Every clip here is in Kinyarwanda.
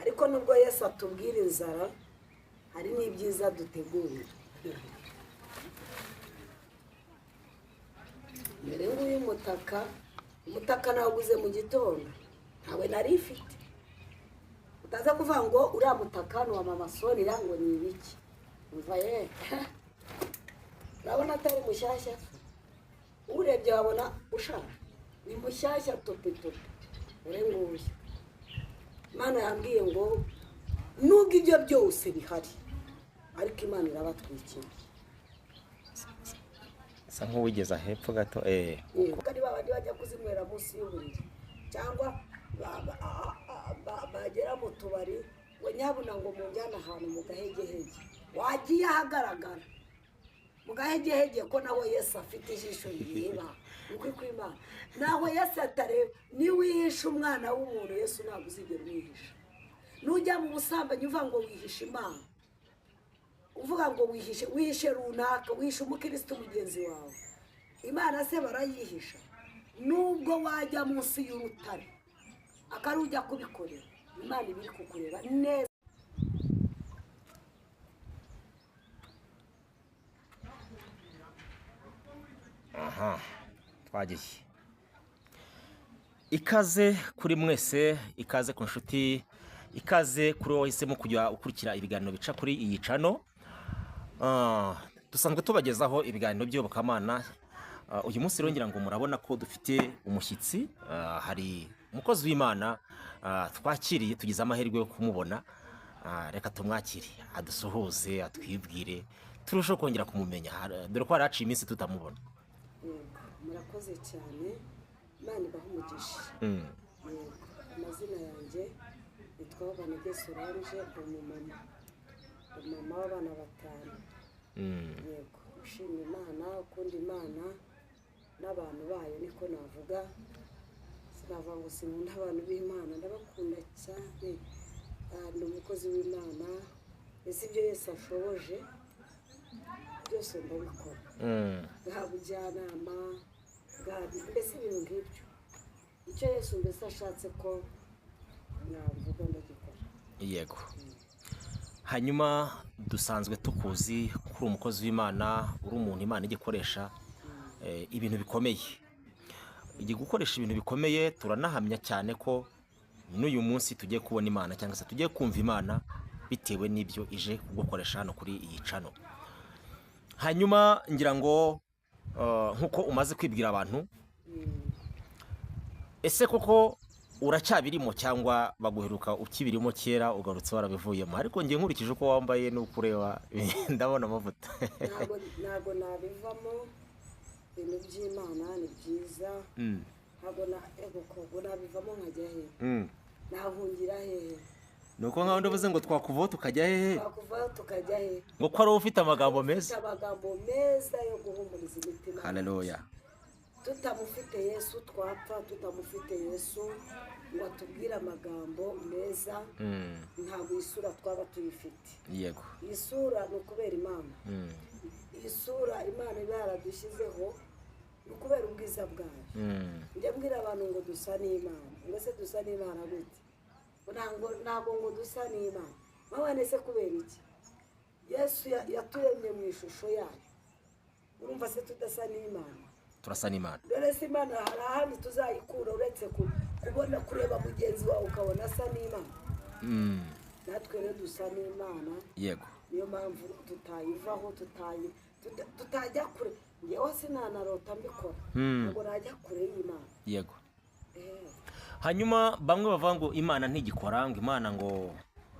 ariko nubwo Yesu atubwira inzara hari n'ibyiza dutegurira. Mbere nguyu umutaka nawuguze mu gitondo ntawe nari ifite. Utaza kuvuga ngo uriya mutaka ni wa mama Sonira ngo ni ibiki. Umva ye urabona atari mushyashya, urebye wabona ushaka ni mushyashya tope. Mbere nguyu Imana yambwiye ngo nubwo ibyo byose bihari ariko Imana irabatwikira. Sa nk'uwigeza hepfo gato Kandi babandi bajya kuzinywera munsi y'uburiri cyangwa bagera mu tubari ngo nyabuna ngo munjyana ahantu mu gahegehege. Wagiye ahagaragara mu gahegehege ko naho Yesu afite ijisho rireba ukuri kw'Imana. Naho Yesu atareba niwihisha umwana w'umuntu Yesu ntabwo uzigera umwihisha. Nujya mu busambanyi uvuga ngo wihisha Imana, uvuga ngo wihishe runaka, wihishe umukristo mugenzi wawe, Imana se barayihisha? Nubwo wajya munsi y'urutare akari ujya kubikorera Imana ibiri kukureba neza. Aha, twagiye. Ikaze kuri mwese, ikaze ku nshuti, ikaze kuri wowe wahisemo kujya ukurikira ibiganiro bica kuri iyi channel. Dusanzwe tubagezaho ibiganiro by'iyobokamana. Uyu munsi rero ngira ngo murabona ko dufite umushyitsi, hari umukozi w'Imana twakiriye, tugize amahirwe yo kumubona. Reka tumwakire adusuhuze, atwibwire, turusheho kongera kumumenya, dore ko haraciye iminsi tutamubona. Murakoze cyane, Imana ibahe umugisha. Amazina yanjye nitwa Banege Solange, umumama w'abana 5. Yego, ushimye Imana, ukunda Imana n'abantu bayo, niko navuga. Sinavuga ngo sinkunda abantu b'Imana, ndabakunda cyane. Ni umukozi w'Imana, ese ibyo Yesu ashoboje byose ndabikora. Bwa bujyanama, mbese ibintu nk'ibyo, icyo Yesu mbese ashatse ko navuga ndagikora. Yego. Hanyuma dusanzwe tukuzi kuri umukozi w'Imana, uri umuntu Imana igikoresha ibintu bikomeye. Igiye gukoresha ibintu bikomeye, turanahamya cyane ko n'uyu munsi tugiye kubona Imana cyangwa se tugiye kumva Imana bitewe n'ibyo ije kugukoresha hano kuri iyi channel. Hanyuma ngira ngo nkuko umaze kwibwira abantu, ese koko uracyabirimo cyangwa baguheruka ukibirimo kera ugarutse warabivuyemo? Ariko ngiye nkurikije uko wambaye n'uko ureba ndabona amavuta. Ntabwo nabivamo, ibintu by'Imana ni byiza. Ntabwo nabivamo nkajya hehe, nahungira hehe. Nuko nkaho ndavuze ngo twakuvaho tukajya hehe? Twakuvaho tukajya hehe? Ngo ko ari ufite amagambo meza. Amagambo meza yo guhumuriza imitima. Haleluya. Tutamufite Yesu twapfa, tutamufite Yesu ngo atubwire amagambo meza, ntabwo isura twaba tuyifite. Yego. Isura ni ukubera Imana. Isura Imana iba yaradushyizeho ni ukubera ubwiza bwayo. Njya mbwira abantu ngo dusa n'Imana. Mbese dusa n'Imana gute? Ntabwo ngo dusa n'Imana. Mabane se kubera iki? Yesu yaturemye mu ishusho yayo. Urumva se tudasa n'Imana? Turasa n'Imana. Dore se Imana hari ahandi tuzayikura uretse kubona kureba mugenzi wawe ukabona asa n'Imana. Natwe rero dusa n'Imana. Yego. Niyo mpamvu tutayivaho, tutajya kure. Ngewe sinanarota mbikora, ntabwo najya kure y'Imana. Yego. Hanyuma bamwe bavuga ngo Imana ntigikora, ngo Imana ngo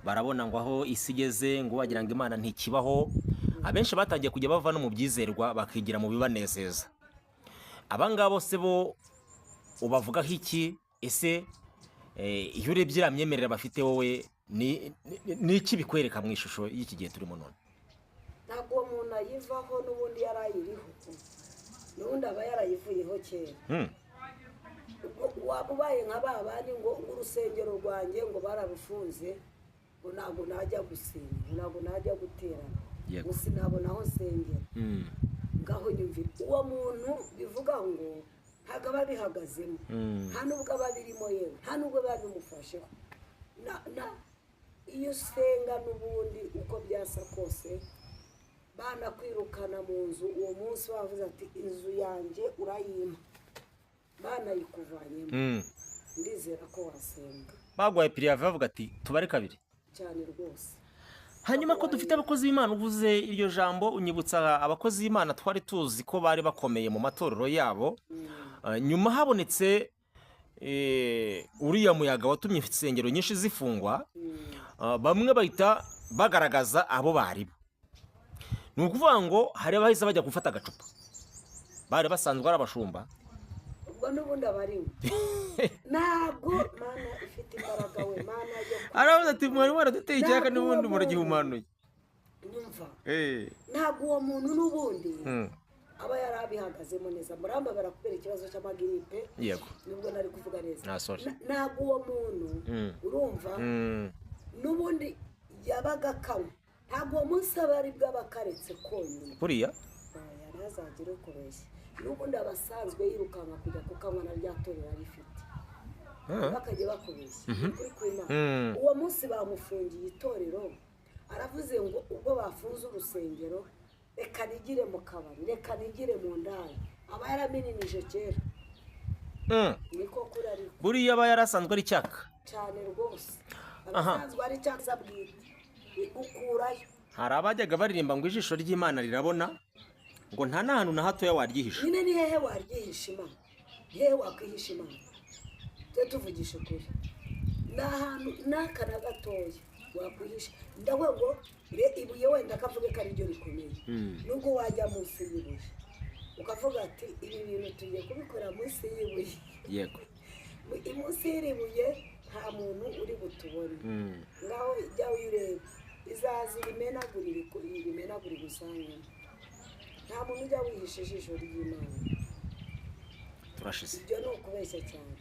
barabona ngo aho isi igeze ngo bagira ngo Imana ntikibaho. Abenshi batangiye kujya bava no mu byizerwa bakigira mu bibanezeza. Abangabo se bo ubavugaho iki? Ese iyo urebye iriya myemerere bafite wowe ni iki bikwereka mu ishusho y'iki gihe turimo none? Ntabwo uwo muntu ayivaho n'ubundi yarayiriho, n'ubundi aba yarayivuyeho kera. Waba ubaye nka ba bandi ngo urusengero rwanjye ngo bararufunze, ngo ntabwo najya gusenga, ntabwo najya guterana, ngo sinabona aho nsengera. Ngaho nyumvira uwo muntu bivuga ngo ntabwo aba bihagazemo, nta nubwo aba birimo yewe, nta nubwo biba bimufasheho. iyo usenga n'ubundi uko byasa kose banakwirukana mu nzu uwo munsi bavuze ati inzu yanjye urayima banayikuvanyemo ndizera ko wasenga bagwaye pirive bavuga ati tubare kabiri cyane rwose. hanyuma ko dufite abakozi b'Imana uvuze iryo jambo unyibutsa abakozi b'Imana twari tuzi ko bari bakomeye mu matorero yabo. Nyuma habonetse uriya muyaga watumye insengero nyinshi zifungwa, bamwe bahita bagaragaza abo bari bo. Ni ukuvuga ngo hari abahise bajya gufata agacupa, bari basanzwe ari abashumba, ubwo n'ubundi abarimo ntabwo Mana ifite imbaraga we Mana yo aravuze ati mwari waraduteye icyaka n'ubundi muragihumanuye. nyumva ntabwo uwo muntu n'ubundi aba yarabihagazemo neza. Muramba barakubera ikibazo cy'amagiripe, yego nubwo nari kuvuga neza. Sorry. ntabwo uwo muntu urumva n'ubundi yabaga akanywa, ntabwo uwo munsi aba ari bw'abakaretse konyine buriya ntazagire ukubeshya. n'ubundi abasanzwe yirukanka kujya kukanywa na rya torero rifite bakajya bakubeshya kuri kw'Imana. uwo munsi bamufungiye itorero, aravuze ngo ubwo bafunze urusengero reka nigire mu kabari, reka nigire mu ndaya. aba yaramininije kera niko kuri ariko buriya aba yarasanzwe ari icyaka cyane rwose. abasanzwe ari icyaka bwite gukurayo. hari abajyaga baririmba ngo ijisho ry'Imana rirabona, ngo nta n'ahantu na hatoya waryihisha. nyine ni hehe waryihisha Imana? Ni hehe wakwihisha Imana? tujye tuvugisha ukuri, ni ahantu n'aka na gatoya wakwihisha. ndavuga ngo ibuye wenda akavuga ko ari ryo rikomeye, nubwo wajya munsi y'ibuye ukavuga ati ibi bintu tugiye kubikora munsi y'ibuye, yego munsi y'iribuye nta muntu uri butubone. ngaho jya wireba, izaza ibimenagurire usange nta muntu ujya wihisha ijisho ry'Imana. turashize. ibyo ni ukubeshya cyane,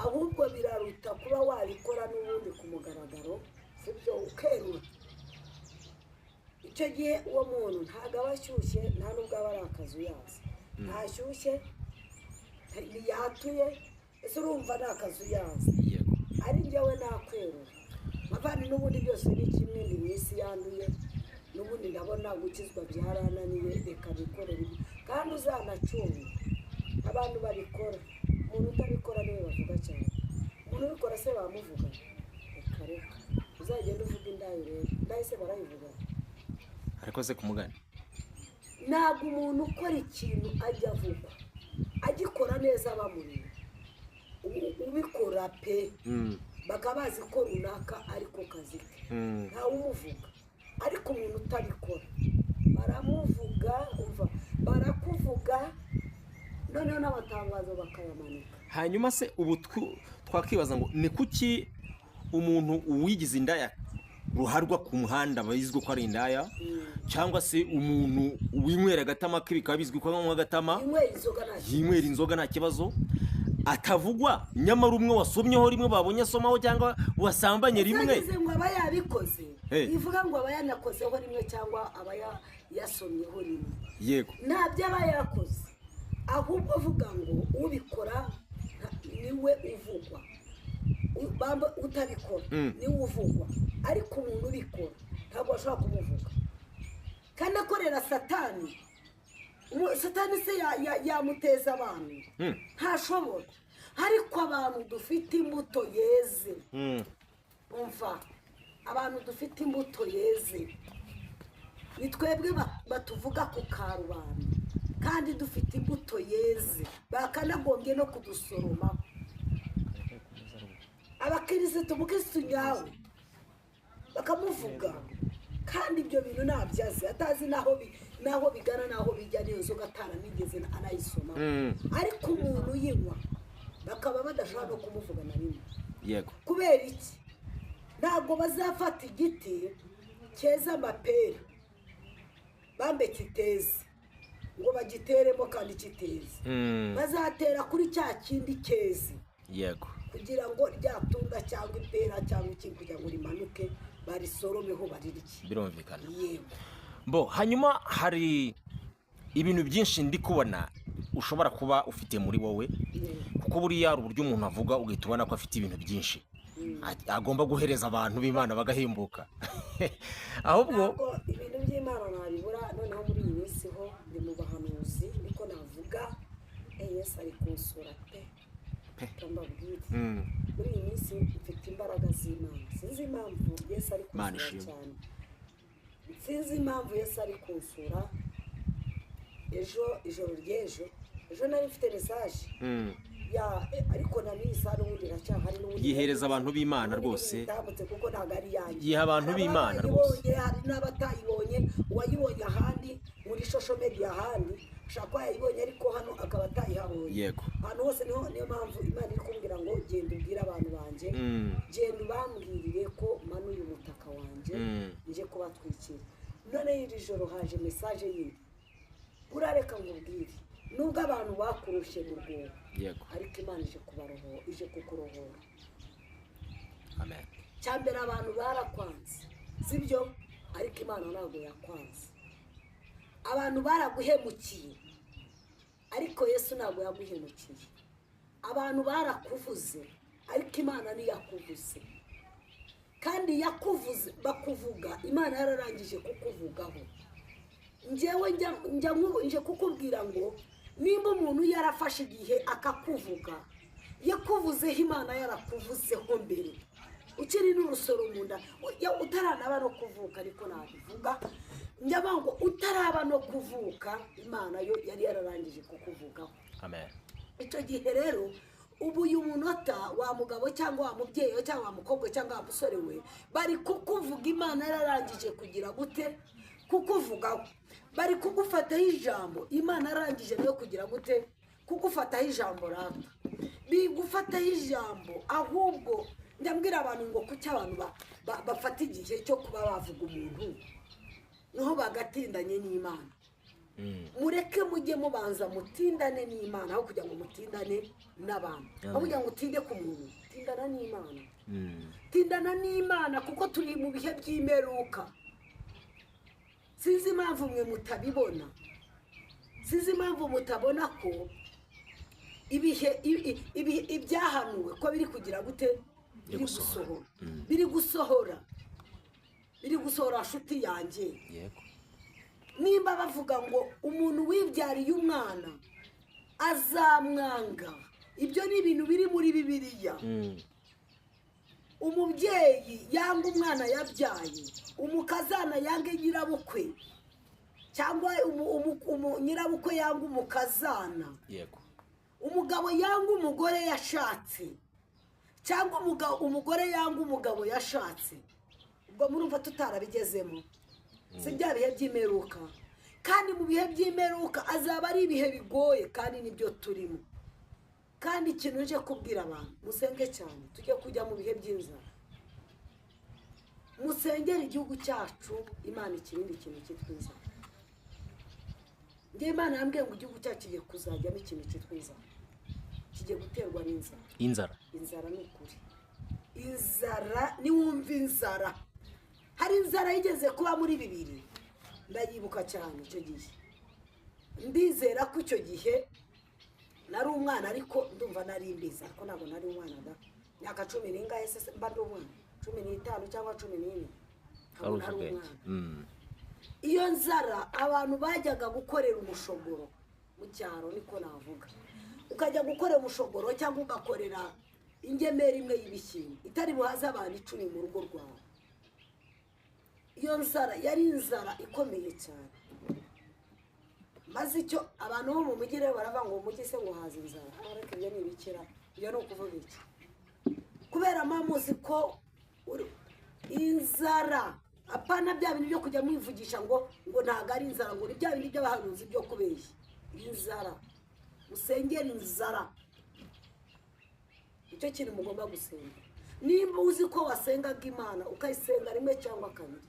ahubwo biraruta kuba wabikora n'ubundi ku mugaragaro, sibyo ukerura. icyo gihe uwo muntu ntabwo aba ashyushye, nta nubwo aba ari akazuyazi, ntashyushye ntiyatuye. ese urumva ni akazuyazi? yego ari njyewe nakwerura mavandi. n'ubundi byose ni kimwe, ndi mu isi yanduye, n'ubundi ndabona gukizwa byarananiye, reka bikorere ibi. kandi uzanacunga abantu babikora, umuntu utabikora niwe bavuga cyane. umuntu ubikora se bamuvuga? reka reka uzagenda uvuga indayo rero, indayo se barayivuga? ariko se kumugani ntabwo umuntu ukora ikintu ajya avugwa, agikora neza bamureba. ubikora pe bakaba bazi ko runaka ariko kazi ke, ntawe umuvuga. ariko umuntu utabikora baramuvuga, umva barakuvuga, noneho n'amatangazo bakayamanika. hanyuma se ubu twakibaza ngo ni kuki umuntu uwigize indaya ruharwa ku muhanda bizwi ko ari indaya, cyangwa se umuntu winywera agatama ke bikaba bizwi ko anywa agatama, yinywera inzoga nta kibazo, atavugwa, nyamara umwe wasomyeho rimwe babonye asomaho cyangwa wasambanye rimwe? ngo aba yabikoze bivuga ngo aba yanakozeho rimwe cyangwa aba yasomyeho rimwe, yego ntabyo aba yakoze, ahubwo avuga ngo ubikora niwe uvugwa, utabikora niwe uvugwa. ariko umuntu ubikora ntabwo ashobora kumuvuga. kandi akorera satani, satani se yamuteza abantu? ntashobora. ariko abantu dufite imbuto yeze, umva abantu dufite imbuto yeze ni twebwe batuvuga ku karubanda, kandi dufite imbuto yeze bakanagombye no kudusoroma. abakirisitu umukirisitu nyawe bakamuvuga, kandi ibyo bintu ntabyazi, atazi naho bigana naho bijya, niyo nzoga ataranigeze anayisoma. ariko umuntu uyinywa bakaba badashobora no kumuvuga na rimwe. yego kubera iki? ntabwo bazafata igiti cyeza amapera bambe kiteze ngo bagiteremo kandi kiteze, bazatera kuri cya kindi cyeze, yego kugira ngo ryatunda cyangwa ipera cyangwa iki kugira ngo rimanuke barisoromeho barirye. birumvikana. yego bo hanyuma hari ibintu byinshi ndi kubona ushobora kuba ufite muri wowe, kuko buriya hari uburyo umuntu avuga ugahita ubona ko afite ibintu byinshi. agomba guhereza abantu b'Imana bagahimbuka ahubwo ntabwo ibintu by'Imana ntabibura. Noneho muri iyi minsi ho ndi mu bahanuzi niko navuga. Yesu ari kunsura pe mbabwire. Muri iyi minsi mfite imbaraga z'Imana. Sinzi impamvu Yesu ari kunsura cyane. Sinzi impamvu Yesu ari kunsura. Ijoro ry'ejo nari mfite mesaje ariko na nisa n'ubundi iracyahari n'ubundi yihereza abantu b'Imana rwose, kuko ntabwo ari yanjye. yiha abantu b'Imana rwose. Hari n'abatayibonye, uwayibonye ahandi muri social media ahandi ushaka ko yayibonye ariko hano akaba atayihabonye. Yego, ahantu hose niyo mpamvu Imana iri kumbwira ngo genda ubwire abantu banjye, genda ubambwirire ko manuye umutaka wanjye nje kubatwikira. None iri joro haje mesaje yindi, urareka nkubwire, nubwo abantu bakurushe mu rwobo, yego, ariko Imana ije kukurohora. amen. Cyambere abantu barakwanze, sibyo? Ariko Imana ntabwo yakwanze. Abantu baraguhemukiye, ariko Yesu ntabwo yaguhemukiye. Abantu barakuvuze, ariko Imana ntiyakuvuze. Kandi yakuvuze bakuvuga, Imana yararangije kukuvugaho. Njyewe nje kukubwira ngo nimba umuntu yarafashe igihe akakuvuga, yakuvuzeho Imana yarakuvuzeho mbere ukiri n'urusoro mu nda, utaranaba no kuvuka. Ariko nabivuga njyaba ngo utaraba no kuvuka, Imana yo yari yararangije kukuvugaho. Amen. Icyo gihe rero ubu uyu munota wa mugabo cyangwa wa mubyeyi cyangwa wa mukobwa cyangwa wa musore we bari kukuvuga, Imana yararangije kugira gute kukuvugaho. Bari kugufataho ijambo, Imana yararangije no kugira gute kugufataho ijambo. Randa bigufataho ijambo, ahubwo ndambwira abantu ngo kuki abantu bafata igihe cyo kuba bavuga umuntu niho bagatindanye n'Imana. Mureke mujye mubanza mutindane n'Imana aho kugira ngo mutindane n'abantu. Aho kugira ngo utinde ku muntu, tindana n'Imana. Tindana n'Imana kuko turi mu bihe by'imperuka. Sinzi impamvu mwe mutabibona, sinzi impamvu mutabona ko ibyahanuwe ko biri kugira gute biri gusohora nshuti yanjye. Yego, nimba bavuga ngo umuntu wibyariye umwana azamwanga, ibyo ni ibintu biri muri Bibiliya. Umubyeyi yanga umwana yabyaye, umukazana yanga nyirabukwe, cyangwa nyirabukwe yanga umukazana. yego, Umugabo yanga umugore yashatse, cyangwa umugore yanga umugabo yashatse. Ubwo murumva tutarabigezemo. Si bya bihe by'imperuka. Kandi mu bihe by'imperuka azaba ari ibihe bigoye, kandi nibyo turimo. Kandi ikintu nje kubwira abantu, musenge cyane, tujye kujya mu bihe by'inzara. Musengere igihugu cyacu, Imana ikirinde ikintu cyitwa inzara. Njye Imana yambwiye ngo igihugu cyacu kigiye kuzajyamo ikintu cyitwa inzara, kigiye guterwa n'inzara. Inzara ni ukuri. Inzara, niwumva inzara, hari inzara yigeze kuba muri 2000, ndayibuka cyane icyo gihe. Ndizera ko icyo gihe nari umwana, ariko ndumva nari mbizi, ariko ntabwo nari umwana da. Myaka 10 n'ingahe se mba ndi umwana? 15 cyangwa 14. Ntabwo nari umwana. Iyo nzara abantu bajyaga gukorera umushogoro mu cyaro, niko navuga. Ukajya gukorera umushogoro cyangwa ugakorera ingemeri imwe y'ibishyimbo itari buhaze abantu 10 mu rugo rwawe. Iyo nzara yari inzara ikomeye cyane. Maze icyo abantu bo mu mujyi rero baravuga ngo umujyi se ngo haza inzara. Ariko ibyo ni ibikira, iyo no kuvuga iki? Kubera mamuzi ko inzara apana bya bintu byo kujya mwivugisha ngo ntago ari inzara, ngo ni bya bintu by'abahanuzi byo kubeshya. Inzara, musengera inzara. Icyo kintu mugomba gusenga. Nimba uzi ko wasengaga Imana ukayisenga rimwe cyangwa kabiri,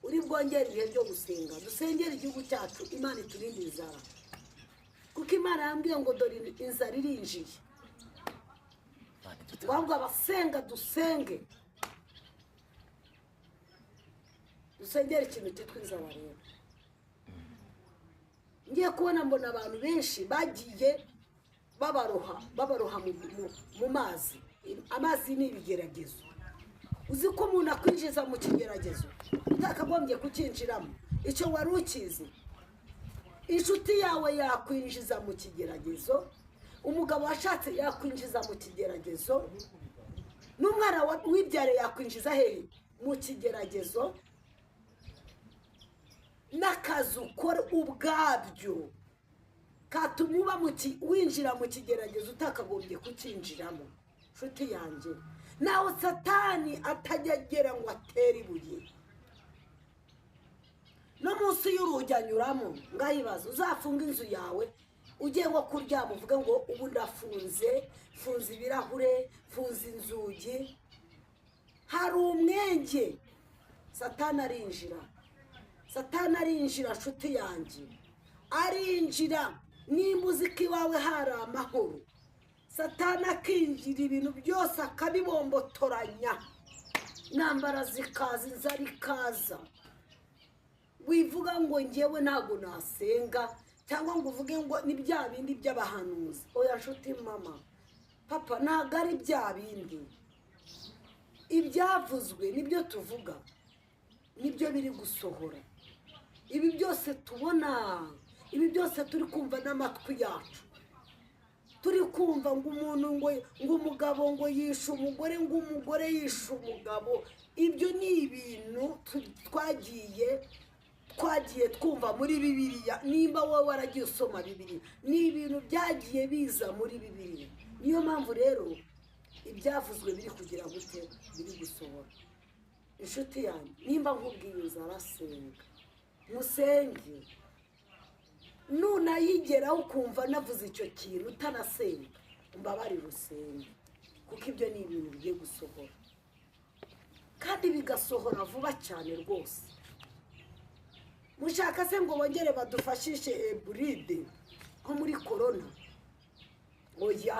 uri bwongere ibihe byo gusenga. Dusengere igihugu cyacu, Imana iturinde inzara, kuko Imana yambwiye ngo dore inzara irinjiye. Wabwo abasenga dusenge, dusengere ikintu cyitwa inzara. Rero ngiye kubona mbona abantu benshi bagiye babaroha mu mazi. amazi ni ibigeragezo. Uzi ko umuntu akwinjiza mu kigeragezo utakagombye kukinjiramo, icyo wari ukizi. Inshuti yawe yakwinjiza mu kigeragezo, umugabo washatse yakwinjiza mu kigeragezo, n'umwana wibyare yakwinjiza hehe mu kigeragezo, n'akazi ukora ubwabyo katuma uba winjira mu kigeragezo utakagombye kukinjiramo. Nshuti yanjye, nawe Satani atajya agera ngo atere ibuye no munsi y'urugi anyuramo. Ngayibaza, uzafunga inzu yawe ugiye ngo kuryama uvuge ngo ubu ndafunze, funze ibirahure, funze inzugi, hari umwenge. Satani arinjira, Satani arinjira. Nshuti yanjye, arinjira. Nimba uzi ko iwawe hari amahoro, Satani akinjira ibintu byose akabibombotoranya, intambara zikaza, inzara ikaza. Wivuga ngo ngewe ntabwo nasenga, cyangwa ngo uvuge ngo ni bya bindi by'abahanuzi. Oya nshuti mama, papa, ntabwo ari bya bindi. Ibyavuzwe nibyo tuvuga, nibyo biri gusohora. Ibi byose tubona, ibi byose turi kumva n'amatwi yacu, turi kumva ngo umuntu ngo umugabo ngo yishe umugore, ngo umugore yishe umugabo. Ibyo ni ibintu twagiye twumva muri Bibiliya. Nimba wowe waragiye usoma Bibiliya, ni ibintu byagiye biza muri Bibiliya. Niyo mpamvu rero ibyavuzwe biri kugira gute, biri gusohora. Inshuti yanjye, nimba nkubwiye uzarasenga, musenge. Nunayigeraho ukumva navuze icyo kintu utanasenga, umbabarire usenge, kuko ibyo ni ibintu bigiye gusohora, kandi bigasohora vuba cyane rwose. Mushaka se ngo bongere badufashishe eburide nko muri korona? Oya,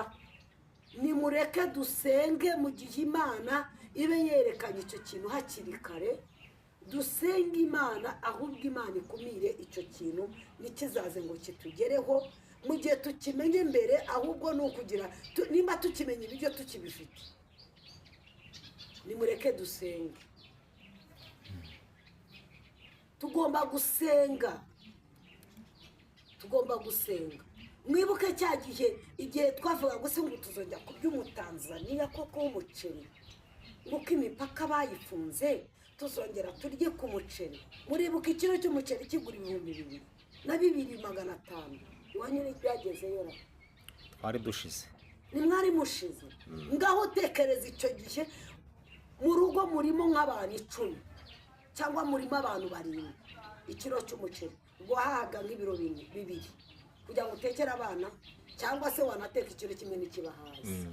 nimureke dusenge mu gihe Imana ibe yerekanye icyo kintu hakiri kare. Dusenge Imana, ahubwo Imana ikumire icyo kintu ntikizaze ngo kitugereho mu gihe tukimenye mbere. Ahubwo ni ukugira nimba tukimenye ibyo tukibifite, nimureke dusenge. Tugomba gusenga, tugomba gusenga. Mwibuke cya gihe, igihe twavuga ngo se ngo tuzongera kurya umutanzaniya koko w'umuceri, nguko imipaka bayifunze, tuzongera turye ku muceri. Muribuka ikiro cy'umuceri kigura 2,000 na 2,500. Iwanyu n'ibyagezeyo ra twari dushize, nimwari mushize. Ngaho tekereza icyo gihe mu rugo murimo nk'abantu 10 cyangwa murimo abantu 7, ikiro cy'umuceri ngo hahaga nk'ibiro 2 kugira ngo utekere abana, cyangwa se wanateka ikiro kimwe n'ikibahaza.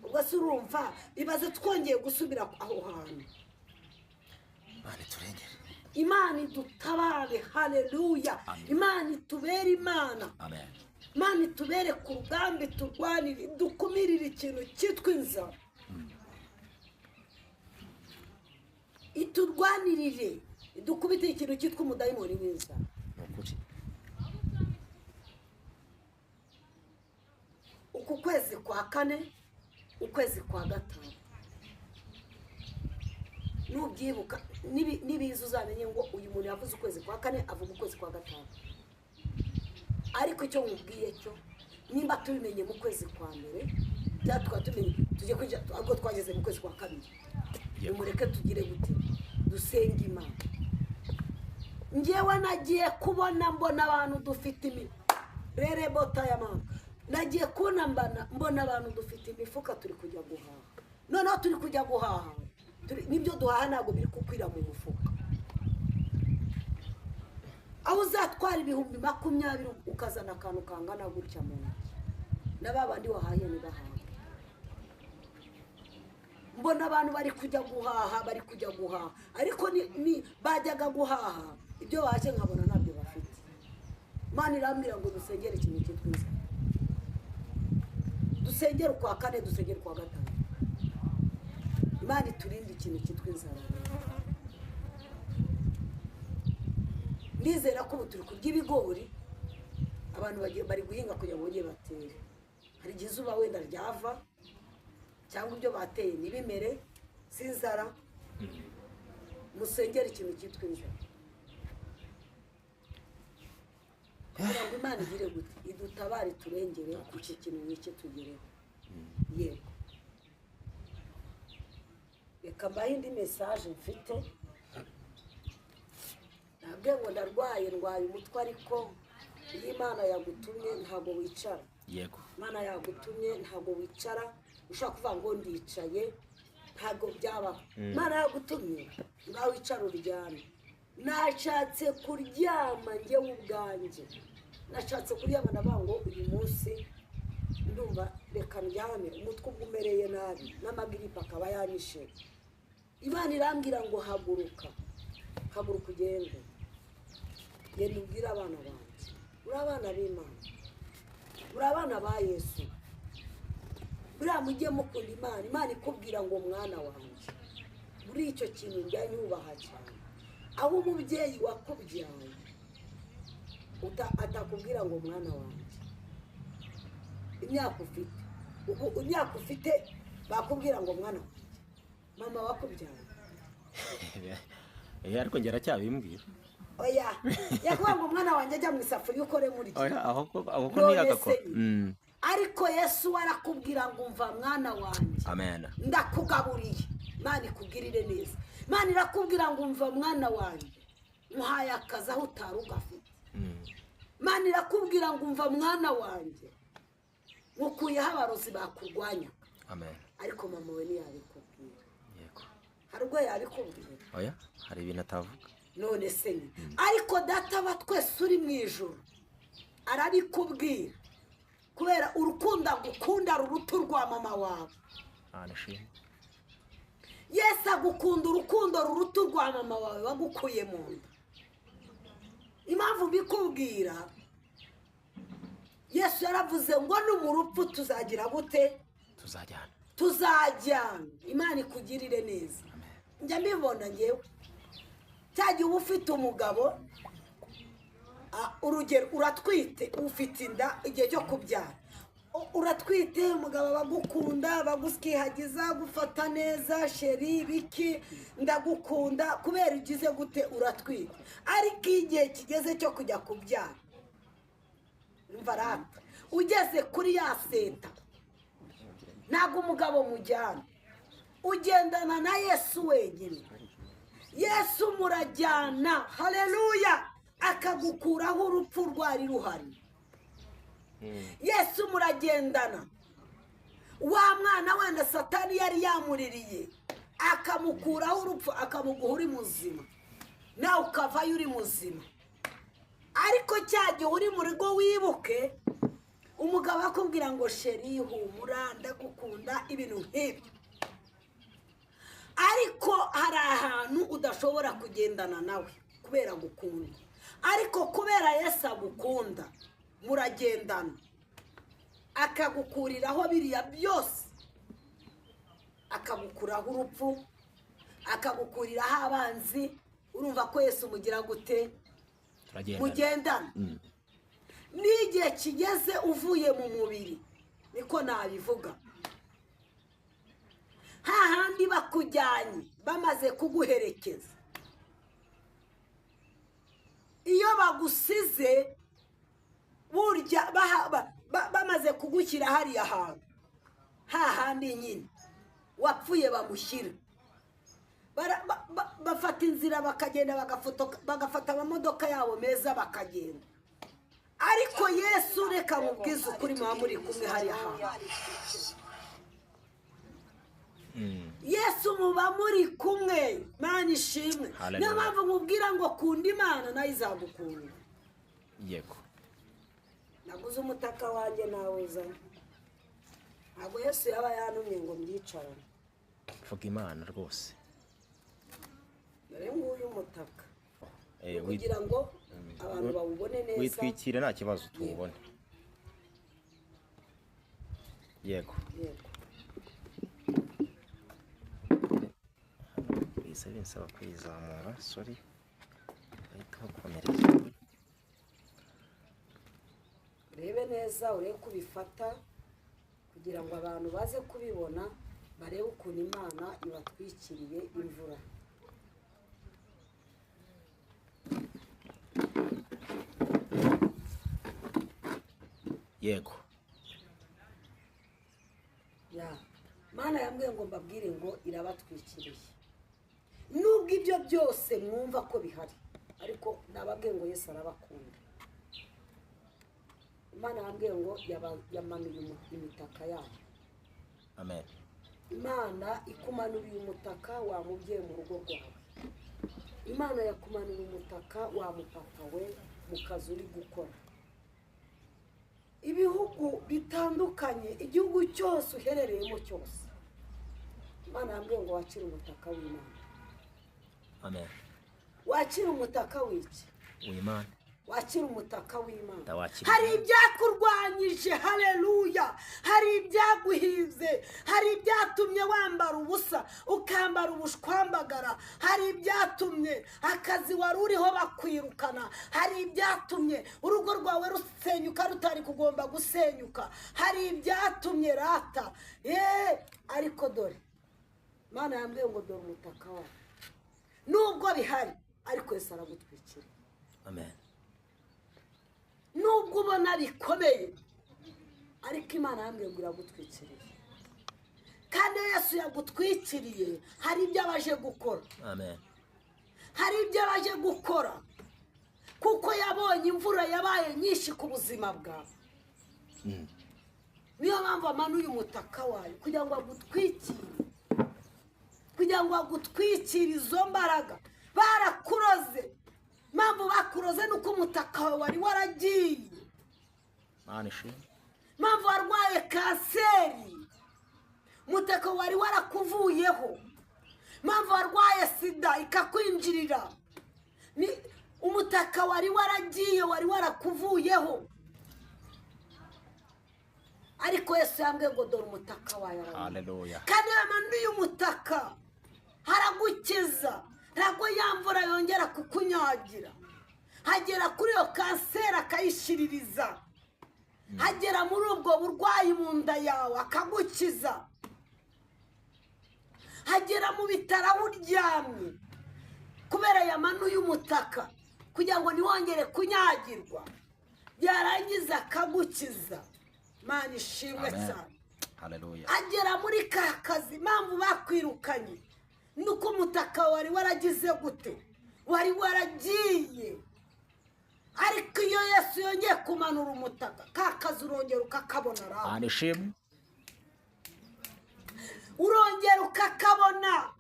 Ubwo se urumva, ibaze twongeye gusubira aho hantu. Imana turengere, Imana idutabare. Haleluya. Imana itubere Imana. amen. Imana itubere ku rugamba, turwanire, dukumirire ikintu cyitwa inzara. Iturwanirire, dukubite ikintu cyitwa umudayimoni w'inzara. Nukuri Uku kwezi kwa 4, ukwezi kwa 5, nubyibuka nibiza uzamenye ngo uyu muntu yavuze ukwezi kwa 4 avuga ukwezi kwa 5. Ariko icyo nkubwiye cyo, nimba tubimenye mu kwezi kwa 1, byatwa tumenye tujye kwinjira, ahubwo twageze mu kwezi kwa 2. Nimureke tugire gute, dusenge Imana. Ngewe nagiye kubona mbona abantu dufite rere bota ya mama, nagiye kubona mbona abantu dufite imifuka turi kujya guhaha. Noneho turi kujya guhaha, nibyo duhaha ntabwo biri kukwira mu mufuka. Aho uzatwara 20,000 ukazana akantu kangana gutya mu ntoki, n'ababandi wahaye nibahaha. Mbona abantu bari kujya guhaha, ariko ni bajyaga guhaha ibyo baje nkabona nabyo bafite. Imana irambwira ngo dusengere ikintu cyitwiza, dusengere kwa 4, dusengere kwa 5. Imana iturinde ikintu cyitwiza. Nizera ko turi kurya ibigori, abantu bari guhinga kugira ngo bongere batere. Hari izuba wenda ryava, cyangwa ibyo bateye ntibimere sinzara musengera ikintu cyitwa inzara kugira ngo Imana igire gute idutabare turengere ku iki kintu n'iki tugereho yego reka mbahe indi mesaje mfite ntabwo ngo ndwaye umutwe ariko iyo Imana yagutumye ntabwo wicara yego Imana yagutumye ntabwo wicara ushobora kuvuga ngo ndicaye ntabwo byabaho Imana yagutumye ngaho wicara uryame nashatse kuryama njyewe ubwanjye nashatse kuryama ndavuga ngo uyu munsi ndumva reka ndyame umutwe ugumereye nabi n'amagiripe akaba yanyishe Imana irambwira ngo haguruka ugende genda ubwire abana banjye uri abana b'Imana uri abana ba Yesu buriya mujye mukunda Imana ikubwira ngo mwana wanjye muri icyo kintu njya nyubaha cyane aho umubyeyi wakubyaye atakubwira ngo mwana wanjye imyaka ufite bakubwira ngo mwana wanjye mama wakubyaye ariko ngera cyabimbwira oya yakuvuga ngo mwana wanjye ajya mu isafuriya ukore muri aho ko niyagakora ariko Yesu arakubwira ngo umva mwana wanjye amen ndakugaburiye Imana ikugirire neza Imana irakubwira ngo umva mwana wanjye muhaye akazi aho utari ugafite Imana irakubwira ngo umva mwana wanjye mukuyeho abarozi bakurwanya amen ariko mama we ntiyabikubwira yego hari ubwo yabikubwira oya hari ibintu atavuga none se ariko data wa twese uri mu ijuru arabikubwira kubera urukundo agukunda ruruta urwa mama wawe anashimye Yesu agukunda urukundo ruruta urwa mama wawe wagukuye mu nda impamvu mbikubwira Yesu yaravuze ngo no mu rupfu tuzagira gute tuzajyana Imana ikugirire neza njya mbibona ngewe cyagiye uba ufite umugabo urugero uratwite ufite inda igihe cyo kubyara uratwite umugabo bagukunda baguskihagiza gufata neza sheri biki ndagukunda kubera ugize gute uratwite ariko igihe kigeze cyo kujya kubyara umva rata ugeze kuri ya seta ntabwo umugabo mujyana ugendana na Yesu wenyine Yesu murajyana haleluya akagukuraho urupfu rwari ruhari Yesu muragendana wa mwana wenda Satani yari yamuririye akamukuraho urupfu akamuguha uri muzima nawe ukavayo uri muzima ariko cyagihe uri mu rugo wibuke umugabo akubwira ngo sheri humura ndagukunda ibintu nk'ibyo ariko hari ahantu udashobora kugendana nawe kubera gukunda ariko kubera Yesu agukunda muragendana akagukuriraho biriya byose akagukuraho urupfu akagukuriraho abanzi urumva ko Yesu mugira gute mugendana n'igihe kigeze uvuye mu mubiri niko nabivuga hahandi bakujyanye bamaze kuguherekeza iyo bagusize burya bamaze kugushyira hariya hantu hahandi nyine wapfuye bamushyira bafata inzira bakagenda bagafata amamodoka yabo meza bakagenda ariko Yesu reka mubwize ukuri muba muri kumwe hariya hantu Yesu muba muri kumwe Imana ishimwe niyo mpamvu mubwira ngo kunda Imana nayo izagukunda yego naguze umutaka wanjye nawe uzanye ntabwo Yesu yaba yantumye ngo mbyicarane vuga Imana rwose dore nguyu umutaka kugira ngo abantu bawubone neza witwikire nta kibazo tuwubone yego binsaba kwizamura sorry ahita hakomereza urebe neza urebe kubifata kugira ngo abantu baze kubibona barebe ukuntu imana ibatwikiriye imvura. yego ya mana yambwiye ngo mbabwire ngo irabatwikiriye. Nubwo ibyo byose mwumva ko bihari, ariko nababwiye ngo Yesu arabakunda. Imana yambwiye ngo yamanuye imitaka yayo. amen. Imana ikumanuriye umutaka wa mubyeyi mu rugo rwawe. Imana yakumanuriye umutaka wa mupapa we mu kazi uri gukora. Ibihugu bitandukanye, igihugu cyose uherereyemo cyose, Imana yambwiye ngo wakire umutaka w'Imana. amen. Wakire umutaka w'iki? w'Imana. Wakire umutaka w'Imana. Ndawakira. Hari ibyakurwanyije, haleluya. Hari ibyaguhize, hari ibyatumye wambara ubusa ukambara ubushwambagara. Hari ibyatumye akazi wari uriho bakwirukana. Hari ibyatumye urugo rwawe rusenyuka rutari kugomba gusenyuka. Hari ibyatumye rata. Ariko dore Imana yambwiye ngo dore umutaka wawe. Nubwo bihari, ariko Yesu aragutwikira. amen. Nubwo ubona bikomeye, ariko Imana yambwiye ngo iragutwikiriye. Kandi Yesu yagutwikiriye, hari ibyo abaje gukora. amen. Hari ibyo abaje gukora, kuko yabonye imvura yabaye nyinshi ku buzima bwawe. Niyo mpamvu amanuye umutaka wawe kugira ngo agutwikire, kugira ngo agutwikire izo mbaraga. Barakuroze, mpamvu bakuroze nuko umutaka wawe wari waragiye. Mpamvu warwaye kanseri, umutaka wari warakuvuyeho. Mpamvu warwaye sida ikakwinjirira, ni umutaka wari waragiye, wari warakuvuyeho. Ariko Yesu yambwiye ngo dore umutaka wawe. haleluya. Kandi yamanuye umutaka, haragukiza. Ntabwo yamvura yongera kukunyagira. Hagera kuri iyo kanseri akayishiririza. Hagera muri ubwo burwayi mu nda yawe akagukiza. Hagera mu bitaro aho uryamye, kubera yamanuye umutaka kugira ngo ntiwongere kunyagirwa. Yarangiza akagukiza. Imana ishimwe cyane. haleluya. Agera muri ka kazi, mpamvu bakwirukanye nuko umutaka wari waragize gute, wari waragiye. Ariko iyo Yesu yongeye kumanura umutaka, ka kazi urongera ukakabona. anishimwe. Urongera ukakabona.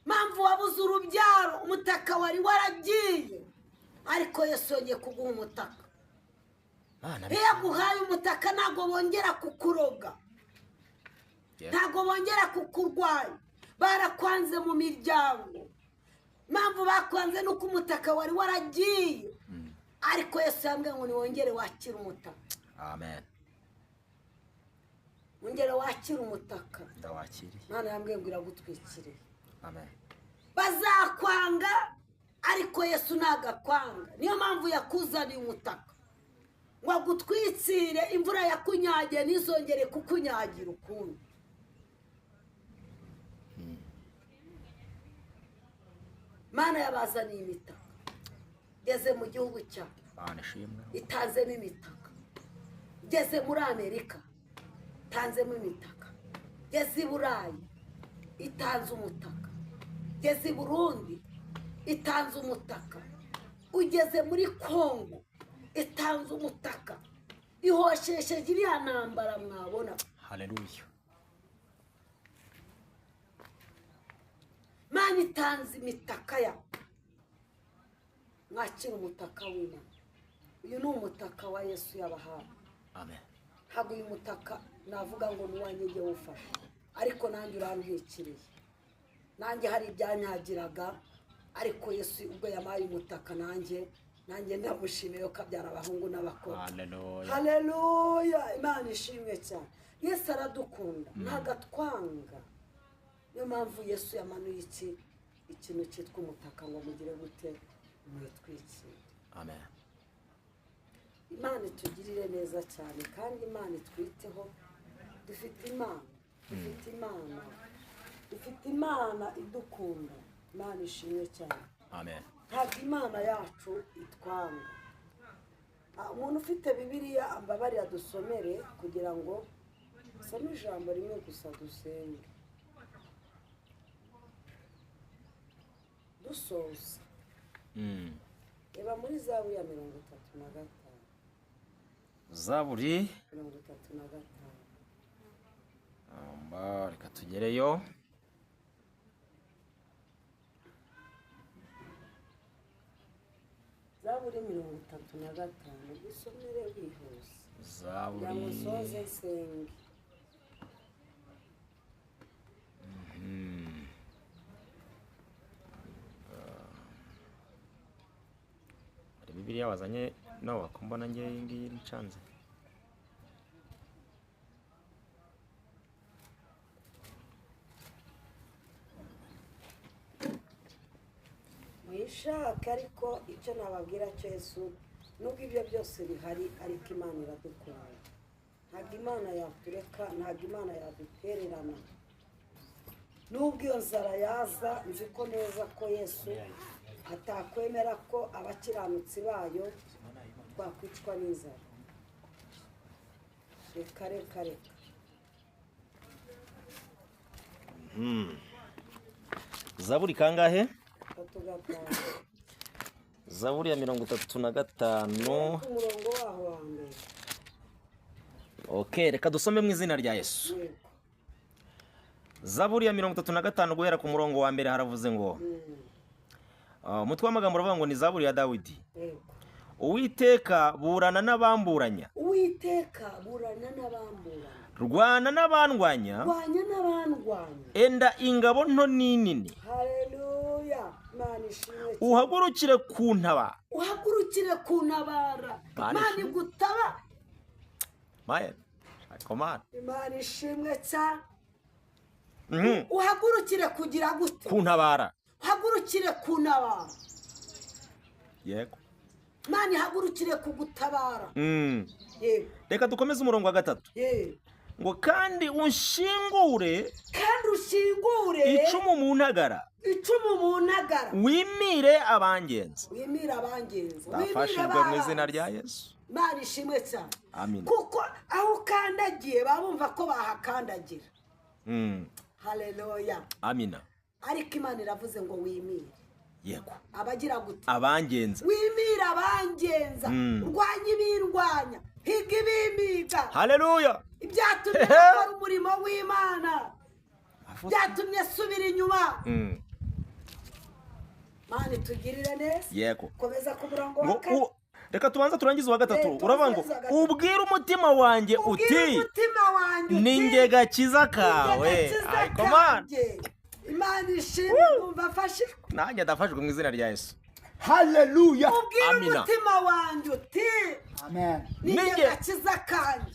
Mpamvu wabuze urubyaro, umutaka wari waragiye, ariko Yesu yongeye kuguha umutaka. Iyo aguhaye umutaka ntabwo bongera kukuroga, ntabwo bongera kukurwanya. Barakwanze mu miryango, mpamvu bakwanze nuko umutaka wari waragiye. Ariko Yesu yambwiye ngo niwongere wakire umutaka. amen. Wongere wakire umutaka. ndawakiriye. Imana yambwiye ngo iragutwikiriye. amen. Bazakwanga, ariko Yesu ntagakwanga. Niyo mpamvu yakuzaniye umutaka ngo agutwikire, imvura yakunyagiye ntizongere kukunyagira ukundi. Mana yabazaniye imitaka. Geze mu gihugu cyacu, anishimwe. itanzemo imitaka. Geze muri Amerika, itanzemo imitaka. Geze i Burayi, itanze umutaka. Geze i Burundi, itanze umutaka. Ugeze muri Kongo, itanze umutaka. Ihoshesheje iriya ntambara mwabona. haleluya. Mana itanze imitaka ya. Mwakira umutaka w'Imana. Uyu ni umutaka wa Yesu yabahaye. amen. Ntabwo uyu mutaka navuga ngo nuwanjye jye wufashe, ariko nanjye urantwikiriye. Nanjye hari ibyanyagiraga, ariko Yesu ubwo yamaye umutaka, nanjye ndamushimiye ko abyara abahungu n'abakobwa. haleluya. Haleluya. Imana ishimwe cyane. Yesu aradukunda, ntagatwanga. Niyo mpamvu Yesu yamanuye ikintu cyitwa umutaka ngo mugire gute, mwitwikire. amen. Imana itugirire neza cyane, kandi Imana itwiteho, dufite imana idukunda. Imana ishimwe cyane. amen. ntabwo imana yacu itwanga. Umuntu ufite bibiliya ambabarira dusomere kugira ngo some ijambo rimwe gusa dusenge dusoza. reba muri Zaburi ya 35. Zaburi 35. reka tugereyo. Zaburi 35 dusomere wihuse. Zaburi yamusoze nsenge. hari bibiliya wazanye nawe wakumbona ngewe iyi ngiyi ncanze. mwishaka ariko icyo nababwira cyo Yesu nubwo ibyo byose bihari ariko Imana iradukunda. ntabwo Imana yatureka, ntabwo Imana yadutererana. nubwo iyo nzara yaza nzi ko neza ko Yesu atakwemera ko abakiranutsi bayo twakwicwa n'inzara. reka reka reka. Zaburi kangahe? 35. Zaburi ya 35. umurongo waho wa mbere. Okay, reka dusome mu izina rya Yesu. Zaburi ya 35 guhera ku murongo wa mbere haravuze ngo umutwe w'amagambo uravuga ngo ni Zaburi ya Dawidi. Uwiteka burana n'abamburanya. Uwiteka burana n'abamburanya. Rwana n'abandwanya. Rwanya n'abandwanya. Enda ingabo nto n'inini. Haleluya. Imana ishimwe. Uhagurukire kuntabara. Uhagurukire kuntabara. Imana igutaba. Maya. Komana. Imana ishimwe cyane. Uhagurukire kugira gute? Kuntabara. Uhagurukire kuntabara. Yego. Imana ihagurukire kugutabara. Yego. Reka dukomeze umurongo wa 3. Yego. Ngo kandi unshingure. Kandi ushingure. Icumu mu ntagara. Icumu mu ntagara. Wimire abangenza. Wimire abangenza. Bafashijwe mu izina rya Yesu. Imana ishimwe cyane. Amen. Kuko aho ukandagiye babumva ko bahakandagira. Haleluya. Amina. Ariko Imana iravuze ngo wimire. Yego. Abagira gute? Abangenza. Wimire abangenza. Urwanya ibindwanya. Higa ibimiga. Haleluya. Ibyatumye bakora umurimo w'Imana. Byatumye subira inyuma. Mani tugirire neza. Yego. Komeza ku murongo wa 4. Reka tubanza turangize wa 3. Uravuga ngo ubwira umutima wanjye uti ninjye gakiza kawe. Come on. Imana ishimwe kumva afashijwe. Nanjye ndafashijwe mu izina rya Yesu. Haleluya. Ubwira umutima wanjye uti Amen. ninjye gakiza kanjye.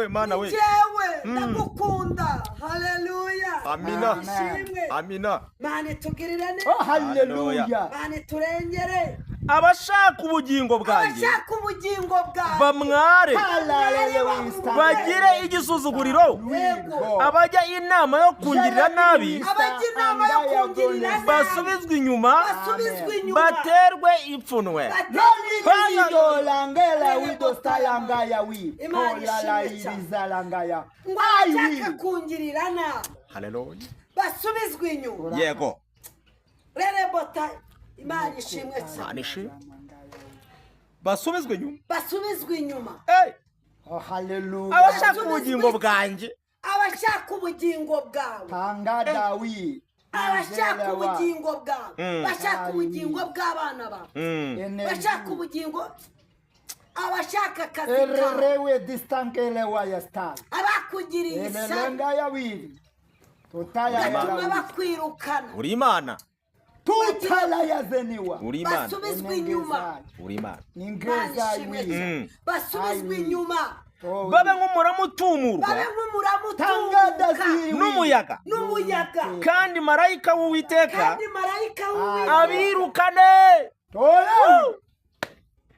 Mana we. Jewe ndagukunda. Haleluya. Amina. Ishimwe. Amina. Mani tugirire neza. Oh, haleluya. Mani turengere. Abashaka ubugingo bwanjye. Abashaka ubugingo bwawe. Bamware. Bagire igisuzuguriro. Abajya inama yo kungirira nabi. Abajya inama yo kungirira nabi. Basubizwe inyuma. Baterwe ipfunwe. Langela wido stalangaya wi. Olala ibizalangaya. Abashaka kungirira nabi. Haleluya. Basubizwe inyuma. Yego. Rere bota. Imana ishimwe cyane. Basubizwe inyuma. Basubizwe inyuma. Oh, haleluya. Abashaka ubugingo bwanjye. Abashaka ubugingo bwawe. Tanga Dawi. Abashaka ubugingo bwawe. Bashaka ubugingo bw'abana bawe. Bashaka ubugingo. Abashaka akazi kawe. Ererewe distankele wa yastal. Abakugiriye ishyari. Elengaya wili. Totaya Batuma bakwirukana. Uri Imana. Tutala yazeniwa. Uri Imana. Basubizwe inyuma. Uri Imana. Ingeza wili. Basubizwe inyuma. Babe nk'umuramutumurwa. Babe nk'umuramutumurwa. N'umuyaga. N'umuyaga. Kandi marayika w'Uwiteka. Kandi marayika w'Uwiteka. Abirukane. Tola.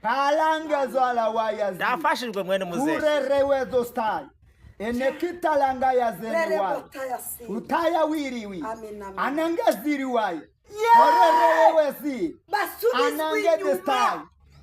Palanga zala wa yazini. Ndafashijwe mwene muzehe. Kurerewe dostai. enekitalangaya zenewaye Botayasi. utaya wiriwi Amen, amen. anangeziriwaye horerewezi Basubizwe anange inyuma. destai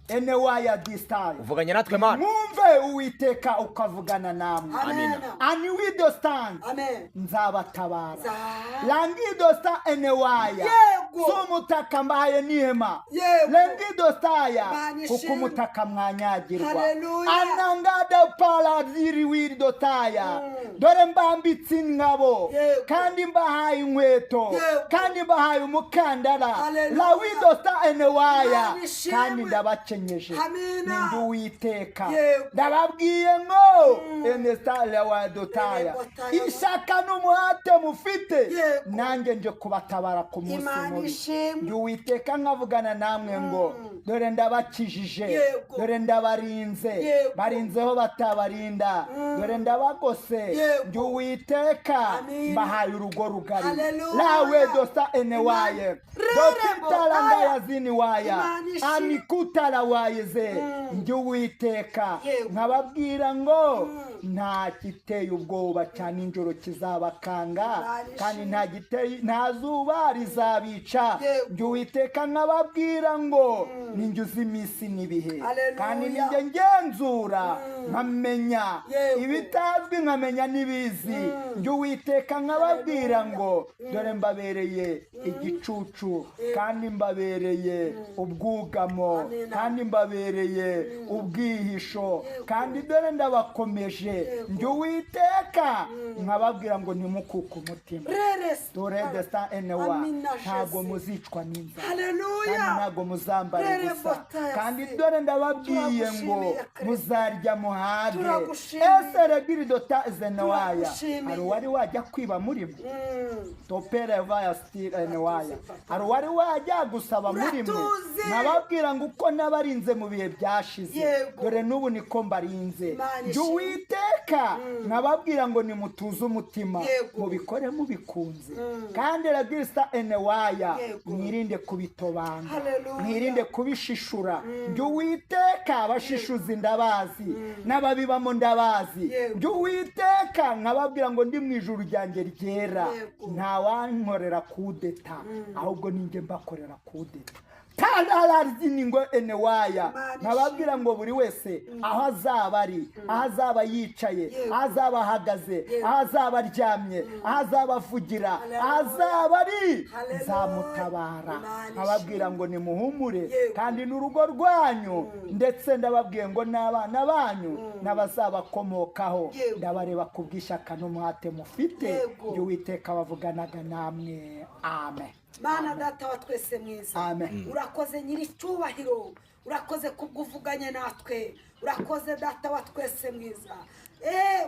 enewaya distai uvuganye natwe mana mwumve uwiteka ukavugana namwe Amen. aniwido stand Amen. nzabatabara Za- langido sta enewaya Yego. sumutaka mbaye nihema Yego. lengido staya Imana kuko ishimwe. umutaka mwanyagirwa Haleluya. anangada pala ziriwido taya dore mbambitse ingabo Yego. kandi mbahaye inkweto Yego. kandi mbahaye umukandara Haleluya. lawido sta enewaya Imana ishimwe. kandi ndabakenyeje Amina. ninde uwiteka Yego. ndababwiye ngo enesitale wa dotaya Yego, taya. ishyaka n'umuhate mufite Yego. nanjye nje kubatabara ku munsi Imana mubi ishimwe. njye uwiteka nkavugana namwe ngo dore ndabakijije Yego. dore ndabarinze Yego. barinzeho batabarinda dore ndabagose Yego. njye uwiteka Amina. mbahaye urugo rugari Haleluya. lawe dosa enewaye Imana. dokitalanga Rere, yazini waya Imana ishimwe. amikutala wayeze njye uwiteka Yego. nkababwira ngo nta giteye ubwoba cya nijoro kizabakanga Imana kandi ishimwe. nta zuba rizabica Yego. njye uwiteka nkababwira ngo ninjye uzi iminsi n'ibihe Haleluya. kandi ninjye ngenzura nkamenya Yego. ibitazwi nkamenya n'ibizi njye uwiteka nkababwira ngo dore mbabereye igicucu kandi mbabereye ubwugamo Amen. kandi mbabereye ubwihisho kandi dore ndabakomeje njye uwiteka nkababwira ngo nimukuke umutima Rere. dore desta enewa Amina, ntabwo Jesse. muzicwa n'inzara Haleluya. kandi ntabwo muzambara Rere, ubusa Botayasi. kandi dore ndababwiye ngo Turagushimiye, Kristo. muzarya muhage Turagushimiye. ese regiri dota zenewaya Turagushimiye. hari uwari wajya kwiba muri mwe Mm. topere vaya stil enewaya hari uwari wajya gusaba muri mwe Uratuzi. nababwira ngo uko nabarinze mu bihe byashize Yego. dore n'ubu niko mbarinze Imana njye ishimwe. uwiteka nababwira ngo nimutuze umutima Yego. mubikore mubikunze kandi regista enewaya Yego. mwirinde kubitobanga Haleluya. mwirinde kubishishura njye uwiteka abashishuzi ndabazi n'ababibamo ndabazi Yego. njye uwiteka nkababwira ngo ndi mu ijuru ryanjye ryera Yego. ntawankorera kudeta ahubwo ninjye mbakorera kudeta tarararizini ngo enewaya Imana nkababwira ngo buri wese aho azaba ari aho azaba yicaye Yego. aho azaba ahagaze Yego. aho azaba aryamye aho azaba avugira Haleluya. aho azaba ari Haleluya. nzamutabara Imana nkababwira ngo nimuhumure Yego. kandi n'urugo rwanyu ndetse ndababwiye ngo n'abana banyu n'abazabakomokaho Yego. ndabareba ku bw'ishyaka n'umuhate mufite Yego. ibyo uwiteka bavuganaga namwe amen Mana data wa twese mwiza. Amen. Urakoze nyiri cyubahiro. Urakoze kubwuvuganye natwe. Urakoze data wa twese mwiza.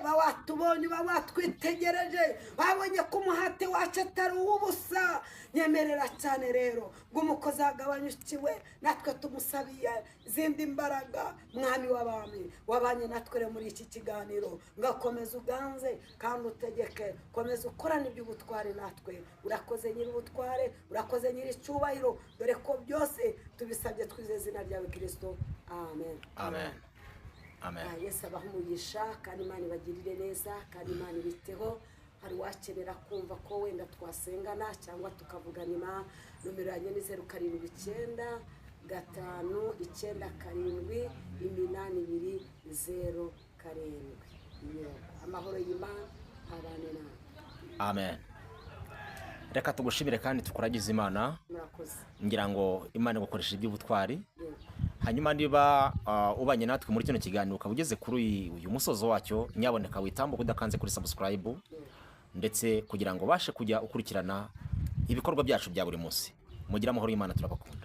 Bawatubonye bawatwitegereje babonye ko umuhate wacu atari uw'ubusa nyemerera cyane rero ngo umukozi agabanyukiwe natwe tumusabiye izindi mbaraga mwami w'abami wabanye natwe rero muri iki kiganiro ngakomeza uganze kandi utegeke komeza ukorane iby'ubutware natwe urakoze nyiri ubutware urakoze nyiri icyubahiro dore ko byose tubisabye twizeye izina ryawe Kristo amen amen amen Yesu abaha umugisha kandi Imana ibagirire neza kandi Imana ibiteho hari wakenera kumva ko wenda twasengana cyangwa tukavugana Imana nomero yanjye ni 0759978207 amahoro y'Imana abane nawe amen reka tugushimire kandi tukuragize Imana murakoze ngira ngo Imana igukoresha iby'ubutwari Yego. hanyuma niba ubanye natwe muri kino kiganiro ukaba ugeze kuri uyu musozo wacyo nyaboneka witambuka udakanze kuri subscribe ndetse kugira ngo ubashe kujya ukurikirana ibikorwa byacu bya buri munsi mugira amahoro y'Imana turabakunda